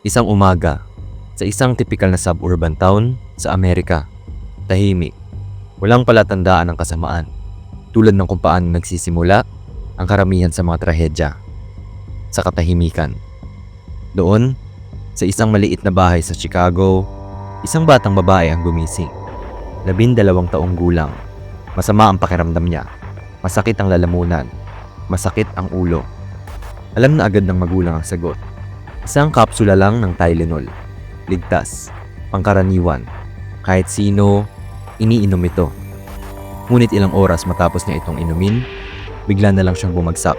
Isang umaga, sa isang tipikal na suburban town sa Amerika. Tahimik. Walang palatandaan ng kasamaan. Tulad ng kung paano nagsisimula ang karamihan sa mga trahedya. Sa katahimikan. Doon, sa isang maliit na bahay sa Chicago, isang batang babae ang gumising. 12 taong gulang. Masama ang pakiramdam niya. Masakit ang lalamunan. Masakit ang ulo. Alam na agad ng magulang ang sagot. Isang kapsula lang ng Tylenol. Ligtas. Pangkaraniwan. Kahit sino, iniinom ito. Ngunit ilang oras matapos niya itong inumin, bigla na lang siyang bumagsak.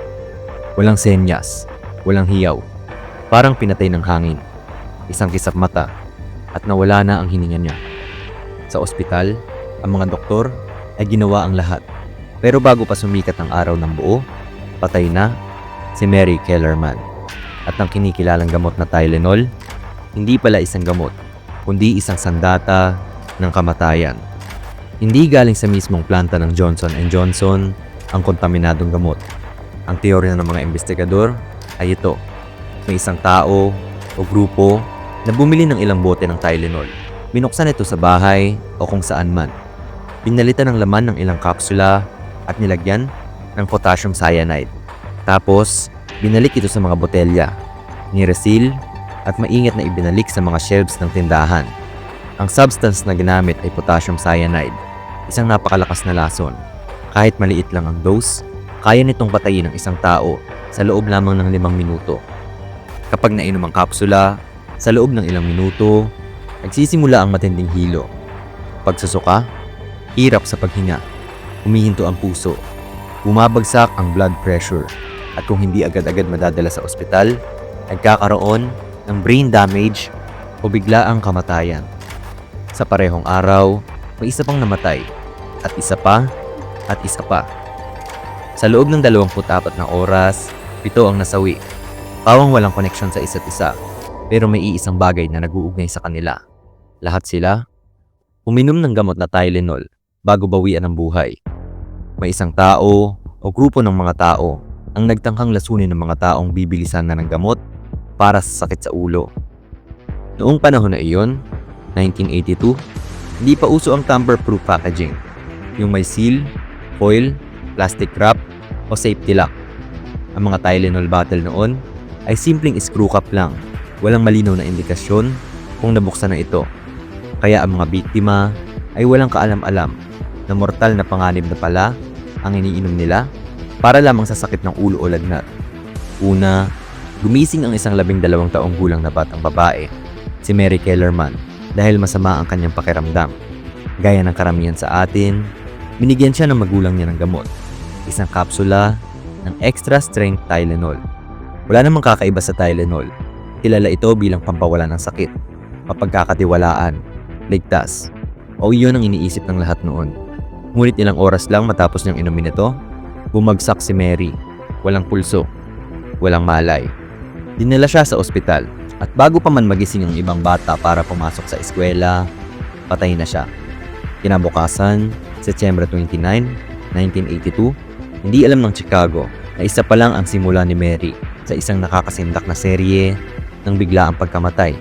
Walang senyas. Walang hiyaw. Parang pinatay ng hangin. Isang kisap mata. At nawala na ang hininga niya. Sa ospital, ang mga doktor ay ginawa ang lahat. Pero bago pa sumikat ang araw ng buo, patay na si Mary Kellerman. At ang kinikilalang gamot na Tylenol, hindi pala isang gamot, kundi isang sandata ng kamatayan. Hindi galing sa mismong planta ng Johnson & Johnson ang kontaminadong gamot. Ang teorya ng mga investigador ay ito. May isang tao o grupo na bumili ng ilang bote ng Tylenol. Binuksan ito sa bahay o kung saan man. Pinalitan ng laman ng ilang kapsula at nilagyan ng potassium cyanide. Tapos, binalik ito sa mga botelya, nireseal at maingat na ibinalik sa mga shelves ng tindahan. Ang substance na ginamit ay potassium cyanide, isang napakalakas na lason. Kahit maliit lang ang dose, kaya nitong patayin ang isang tao sa loob lamang ng 5 minuto. Kapag nainom ang kapsula, sa loob ng ilang minuto, nagsisimula ang matinding hilo. Pagsusuka, hirap sa paghinga, humihinto ang puso, bumabagsak ang blood pressure, at kung hindi agad-agad madadala sa ospital, nagkakaroon ng brain damage o biglaang kamatayan. Sa parehong araw, may isa pang namatay, at isa pa, at isa pa. Sa loob ng 24 na oras, 7 ang nasawi. Pawang walang koneksyon sa isa't isa, pero may iisang bagay na nag-uugnay sa kanila. Lahat sila, uminom ng gamot na Tylenol bago bawian ang buhay. May isang tao o grupo ng mga tao ang nagtangkang lasunin ng mga taong bibilisan na ng gamot para sa sakit sa ulo. Noong panahon na iyon, 1982, hindi pa uso ang tamper-proof packaging, yung may seal, foil, plastic wrap o safety lock. Ang mga Tylenol bottle noon ay simpleng screw cap lang, walang malinaw na indikasyon kung nabuksan na ito. Kaya ang mga biktima ay walang kaalam-alam na mortal na panganib na pala ang iniinom nila para lamang sa sakit ng ulo o lagnat. Una, gumising ang isang 12 taong gulang na batang babae, si Mary Kellerman, dahil masama ang kanyang pakiramdam. Gaya ng karamihan sa atin, binigyan siya ng magulang niya ng gamot, isang kapsula ng extra strength Tylenol. Wala namang kakaiba sa Tylenol. Kilala ito bilang pampawala ng sakit, mapagkakatiwalaan, ligtas, o iyon ang iniisip ng lahat noon. Ngunit ilang oras lang matapos niyang inumin ito, bumagsak si Mary. Walang pulso, walang malay. Dinala siya sa ospital at bago pa man magising ang ibang bata para pumasok sa eskwela, patay na siya. Kinabukasan, September 29, 1982, hindi alam ng Chicago na isa pa lang ang simula ni Mary sa isang nakakasindak na serye ng biglaang pagkamatay.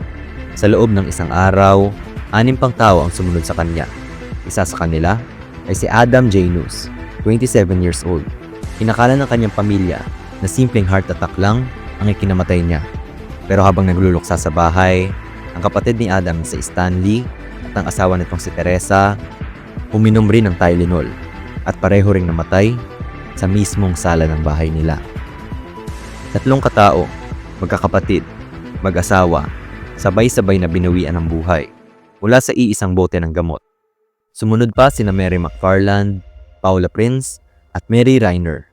Sa loob ng isang araw, 6 pang tao ang sumunod sa kanya. Isa sa kanila ay si Adam Janus, 27 years old. Inakala ng kanyang pamilya na simpleng heart attack lang ang ikinamatay niya. Pero habang nagluluksa sa bahay, ang kapatid ni Adam si Stanley at ang asawa nitong si Teresa, uminom rin ng Tylenol at pareho ring namatay sa mismong sala ng bahay nila. 3 katao, magkakapatid, mag-asawa, sabay-sabay na binawian ng buhay mula sa iisang bote ng gamot. Sumunod pa sina Mary McFarland, Paula Prince, at Mary Reiner.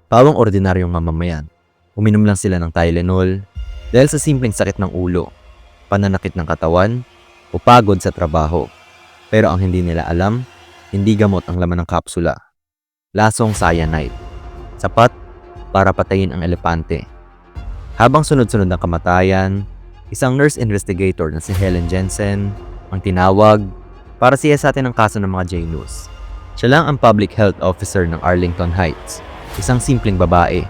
Pawang ordinaryong mamamayan. Uminom lang sila ng Tylenol dahil sa simpleng sakit ng ulo, pananakit ng katawan, o pagod sa trabaho. Pero ang hindi nila alam, hindi gamot ang laman ng kapsula. Lasong cyanide. Sapat para patayin ang elepante. Habang sunod-sunod ang kamatayan, isang nurse investigator na si Helen Jensen ang tinawag para siyasatin ang kaso ng mga Janus. Siya lang ang public health officer ng Arlington Heights, isang simpleng babae,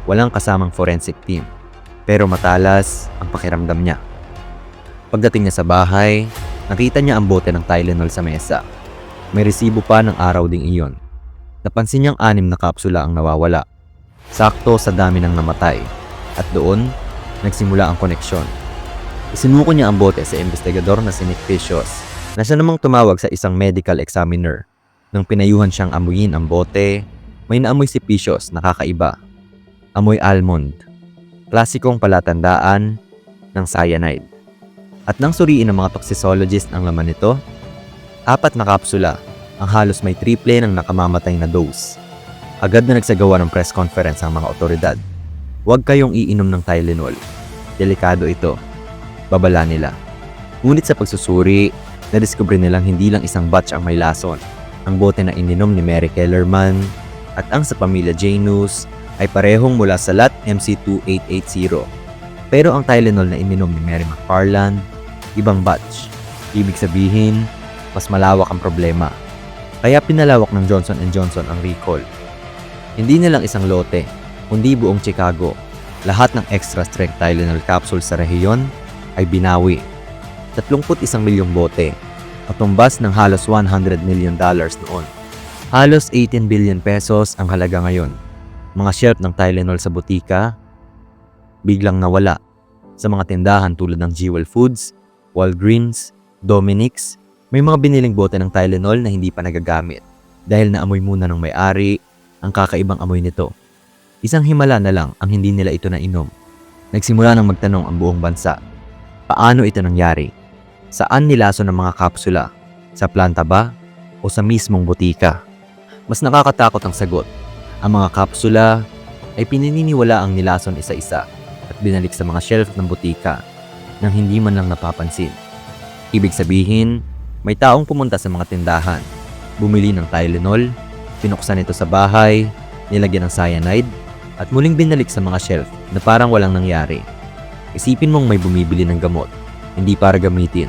walang kasamang forensic team, pero matalas ang pakiramdam niya. Pagdating niya sa bahay, nakita niya ang bote ng Tylenol sa mesa. May resibo pa ng araw ding iyon. Napansin niyang 6 na kapsula ang nawawala. Sakto sa dami ng namatay. At doon, nagsimula ang koneksyon. Isinuko niya ang bote sa investigador na si Nick Picios, na siya namang tumawag sa isang medical examiner. Nang pinayuhan siyang amuyin ang bote, may naamoy si Picios na kakaiba. Amoy almond. Klasikong palatandaan ng cyanide. At nang suriin ng mga toxicologist ang laman nito, 4 na kapsula ang halos may triple ng nakamamatay na dose. Agad na nagsagawa ng press conference ang mga otoridad. Huwag kayong iinom ng Tylenol. Delikado ito. Babala nila. Ngunit sa pagsusuri, nadiskubre nilang hindi lang isang batch ang may lason. Ang bote na ininom ni Mary Kellerman at ang sa pamilya Janus ay parehong mula sa lot MC2880. Pero ang Tylenol na ininom ni Mary McFarland, ibang batch. Ibig sabihin, mas malawak ang problema. Kaya pinalawak ng Johnson & Johnson ang recall. Hindi nilang isang lote, kundi buong Chicago. Lahat ng extra strength Tylenol capsule sa rehiyon ay binawi. 31 milyong bote, katumbas ng halos $100 million noon. Halos 18 billion pesos ang halaga ngayon. Mga shelf ng Tylenol sa butika, biglang nawala. Sa mga tindahan tulad ng Jewel Foods, Walgreens, Dominick's, may mga biniling bote ng Tylenol na hindi pa nagagamit dahil naamoy muna ng may-ari ang kakaibang amoy nito. Isang himala na lang ang hindi nila ito nainom. Nagsimula nang magtanong ang buong bansa. Paano ito nangyari? Saan nilaso ng mga kapsula? Sa planta ba? O sa mismong butika? Mas nakakatakot ang sagot. Ang mga kapsula ay pinaniniwala ang nilason isa-isa at binalik sa mga shelf ng butika nang hindi man lang napapansin. Ibig sabihin, may taong pumunta sa mga tindahan, bumili ng Tylenol, pinuksan ito sa bahay, nilagyan ng cyanide, at muling binalik sa mga shelf na parang walang nangyari. Isipin mong may bumibili ng gamot, hindi para gamitin,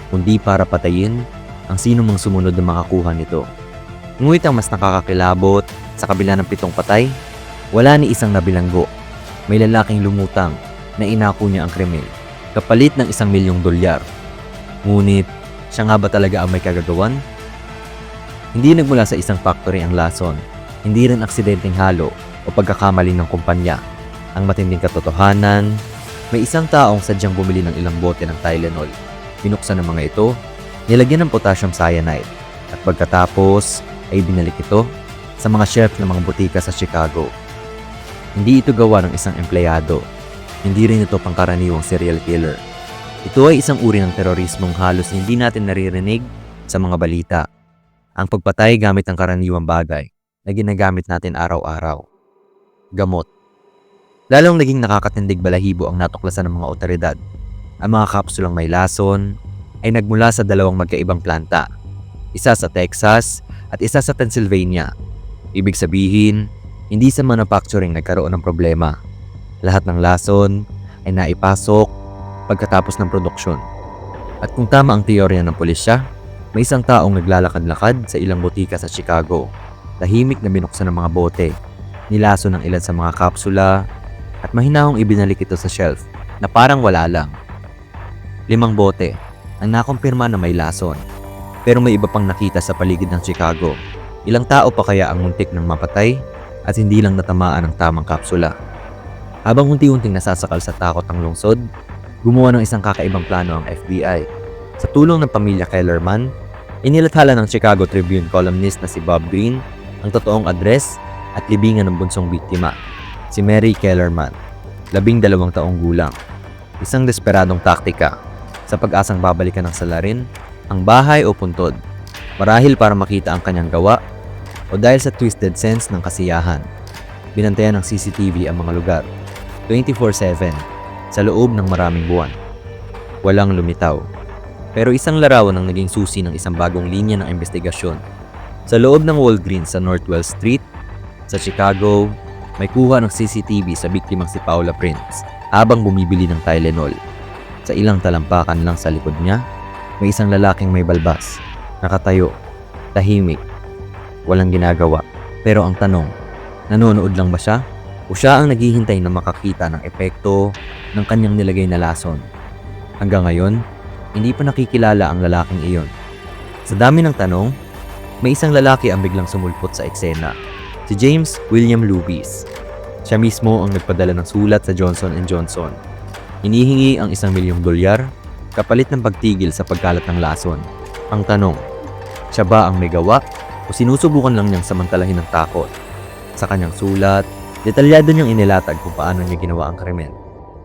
kundi para patayin ang sino mang sumunod na makakuha nito. Ngunit ang mas nakakakilabot, sa kabila ng 7 patay, wala ni isang nabilanggo. May lalaking lumutang na inako niya ang krimen, kapalit ng $1 milyong. Ngunit, siya nga ba talaga ang may kagagawan? Hindi nagmula sa isang factory ang lason, hindi rin aksidenteng halo o pagkakamali ng kumpanya. Ang matinding katotohanan, may isang taong sadyang bumili ng ilang bote ng Tylenol. Binuksan ng mga ito, nilagyan ng potassium cyanide, at pagkatapos ay binalik ito sa mga shelf ng mga butika sa Chicago. Hindi ito gawa ng isang empleyado. Hindi rin ito pangkaraniwang serial killer. Ito ay isang uri ng terorismong halos hindi natin naririnig sa mga balita. Ang pagpatay gamit ang karaniwang bagay na ginagamit natin araw-araw. Gamot. Lalong naging nakakatindig balahibo ang natuklasan ng mga otoridad. Ang mga kapsulang may lason ay nagmula sa 2 magkaibang planta. Isa sa Texas at isa sa Pennsylvania. Ibig sabihin, hindi sa manufacturing nagkaroon ng problema. Lahat ng lason ay naipasok pagkatapos ng produksyon. At kung tama ang teorya ng pulisya, may isang taong naglalakad-lakad sa ilang butika sa Chicago. Tahimik na binuksan ng mga bote, nilaso ng ilan sa mga kapsula, at mahinahong ibinalik ito sa shelf na parang wala lang. 5 bote ang nakumpirma na may lason. Pero may iba pang nakita sa paligid ng Chicago. Ilang tao pa kaya ang muntik ng mapatay at hindi lang natamaan ng tamang kapsula. Habang unti-unting nasasakal sa takot ang lungsod, gumawa ng isang kakaibang plano ang FBI. Sa tulong ng pamilya Kellerman, inilathala ng Chicago Tribune columnist na si Bob Greene ang totoong address at libingan ng bunsong biktima, si Mary Kellerman, 12 taong gulang. Isang desperadong taktika sa pag-asang babalikan ng salarin, ang bahay o puntod, marahil para makita ang kanyang gawa o dahil sa twisted sense ng kasiyahan. Binantayan ng CCTV ang mga lugar, 24/7, sa loob ng maraming buwan. Walang lumitaw. Pero isang larawan ang naging susi ng isang bagong linya ng investigasyon. Sa loob ng Walgreens sa Northwell Street, sa Chicago, may kuha ng CCTV sa biktimang si Paula Prince habang bumibili ng Tylenol. Sa ilang talampakan lang sa likod niya, may isang lalaking may balbas, nakatayo, tahimik, walang ginagawa. Pero ang tanong, nanonood lang ba siya? O siya ang naghihintay na makakita ng epekto ng kanyang nilagay na lason? Hanggang ngayon, hindi pa nakikilala ang lalaking iyon. Sa dami ng tanong, may isang lalaki ang biglang sumulpot sa eksena, si James William Lewis. Siya mismo ang nagpadala ng sulat sa Johnson & Johnson. Hinihingi ang $1,000,000 kapalit ng pagtigil sa pagkalat ng lason. Ang tanong, siya ba ang may gawa o sinusubukan lang niyang samantalahin ng takot? Sa kanyang sulat, detalyado niyang inilatag kung paano niya ginawa ang krimen.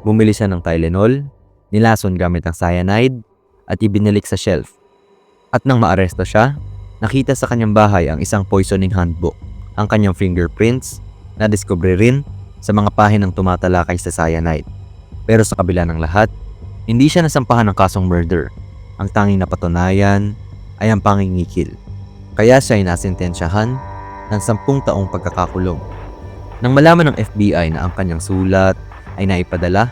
Bumili siya ng Tylenol, nilason gamit ang cyanide, at ibinalik sa shelf. At nang maaresto siya, nakita sa kanyang bahay ang isang poisoning handbook. Ang kanyang fingerprints nadiskubre rin sa mga pahinang tumatalakay sa cyanide. Pero sa kabila ng lahat, hindi siya nasampahan ng kasong murder. Ang tanging napatunayan ay ang pangingikil. Kaya siya ay nasentensyahan ng 10 taong pagkakakulong. Nang malaman ng FBI na ang kanyang sulat ay naipadala,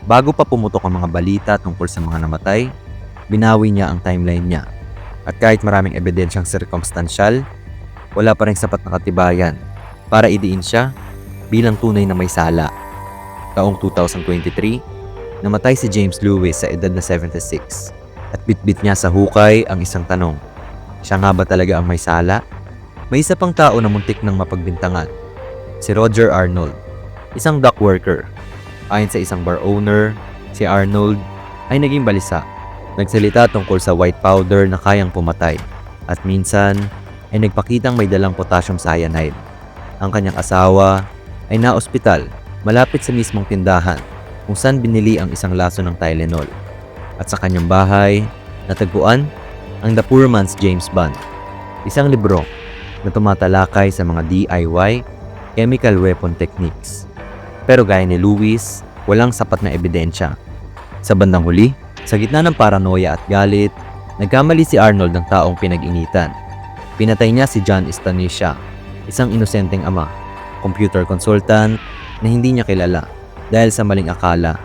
bago pa pumutok ang mga balita tungkol sa mga namatay, binawi niya ang timeline niya. At kahit maraming ebidensyang sirkumstansyal, wala pa rin sapat na katibayan para idiin siya bilang tunay na may sala. Taong 2023, namatay si James Lewis sa edad na 76 at bitbit niya sa hukay ang isang tanong. Siya nga ba talaga ang may sala? May isa pang tao na muntik ng mapagbintangan, si Roger Arnold, isang dock worker. Ayon sa isang bar owner, si Arnold ay naging balisa. Nagsalita tungkol sa white powder na kayang pumatay at minsan ay nagpakitang may dalang potassium cyanide. Ang kanyang asawa ay naospital malapit sa mismong tindahan kung saan binili ang isang laso ng Tylenol. At sa kanyang bahay, natagpuan ang The Poor Man's James Bond, isang libro na tumatalakay sa mga DIY chemical weapon techniques. Pero gaya ni Lewis, walang sapat na ebidensya. Sa bandang huli, sa gitna ng paranoia at galit, nagkamali si Arnold ng taong pinag-initan. Pinatay niya si John Stanisha, isang inosenteng ama, computer consultant na hindi niya kilala dahil sa maling akala.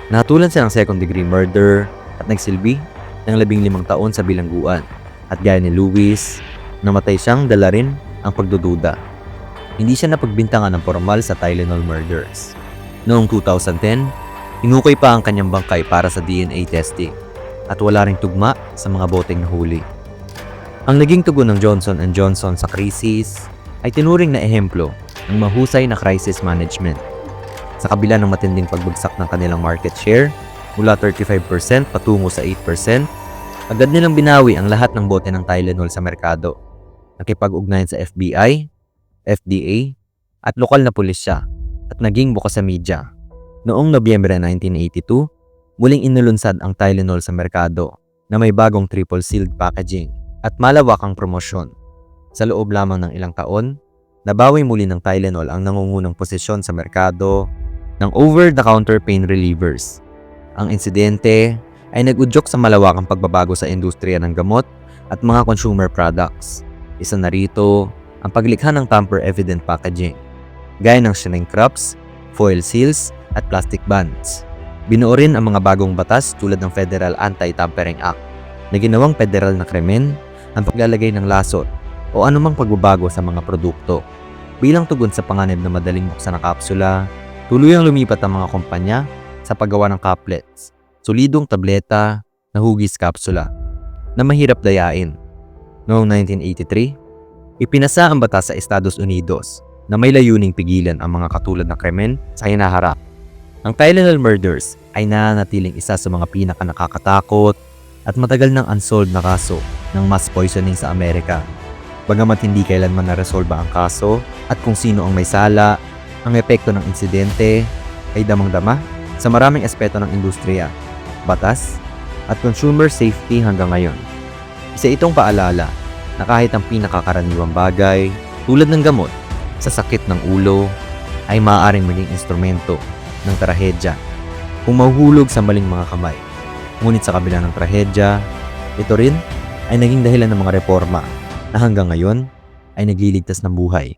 Nahatulan siya ng second-degree murder at nagsilbi ng 15 taon sa bilangguan. At gaya ni Lewis, namatay siyang dala rin ang pagdududa. Hindi siya napagbintangan ng formal sa Tylenol murders. Noong 2010, hinukay pa ang kanyang bangkay para sa DNA testing at wala ring tugma sa mga boteng nahuli. Ang naging tugon ng Johnson & Johnson sa krisis ay tinuring na ehemplo ng mahusay na crisis management. Sa kabila ng matinding pagbagsak ng kanilang market share mula 35% patungo sa 8%, agad nilang binawi ang lahat ng bote ng Tylenol sa merkado. Nakipag-ugnayan sa FBI, FDA, at lokal na pulisya at naging bukas sa media. Noong Nobyembre 1982, muling inulunsad ang Tylenol sa merkado na may bagong triple-sealed packaging at malawakang promosyon. Sa loob lamang ng ilang taon, nabawi muli ng Tylenol ang nangungunang posisyon sa merkado ng over-the-counter pain relievers. Ang insidente ay nag-udyok sa malawakang pagbabago sa industriya ng gamot at mga consumer products. Isa na rito ang paglikha ng tamper-evident packaging, gaya ng shrink wraps, foil seals, at plastic bands. Binuo rin ang mga bagong batas tulad ng Federal Anti-Tampering Act na ginawang federal na krimen ang paglalagay ng lasot o anumang pagbabago sa mga produkto. Bilang tugon sa panganib na madaling buksan na kapsula, tuluyang lumipat ang mga kumpanya sa paggawa ng caplets, solidong tableta na hugis kapsula na mahirap dayain. Noong 1983, ipinasa ang batas sa Estados Unidos na may layuning pigilan ang mga katulad na krimen sa hinaharap. Ang Tylenol murders ay nananatiling isa sa mga pinaka-nakakatakot at matagal nang unsolved na kaso ng mass poisoning sa Amerika. Bagamat hindi kailanman naresolba ang kaso at kung sino ang may sala, ang epekto ng insidente ay damang-dama sa maraming aspeto ng industriya, batas, at consumer safety hanggang ngayon. Isa itong paalala na kahit ang pinakakaraniwang bagay tulad ng gamot sa sakit ng ulo ay maaaring maging instrumento ng trahedya kung mahuhulog sa maling mga kamay. Ngunit sa kabila ng trahedya, ito rin ay naging dahilan ng mga reforma na hanggang ngayon ay nagliligtas ng buhay.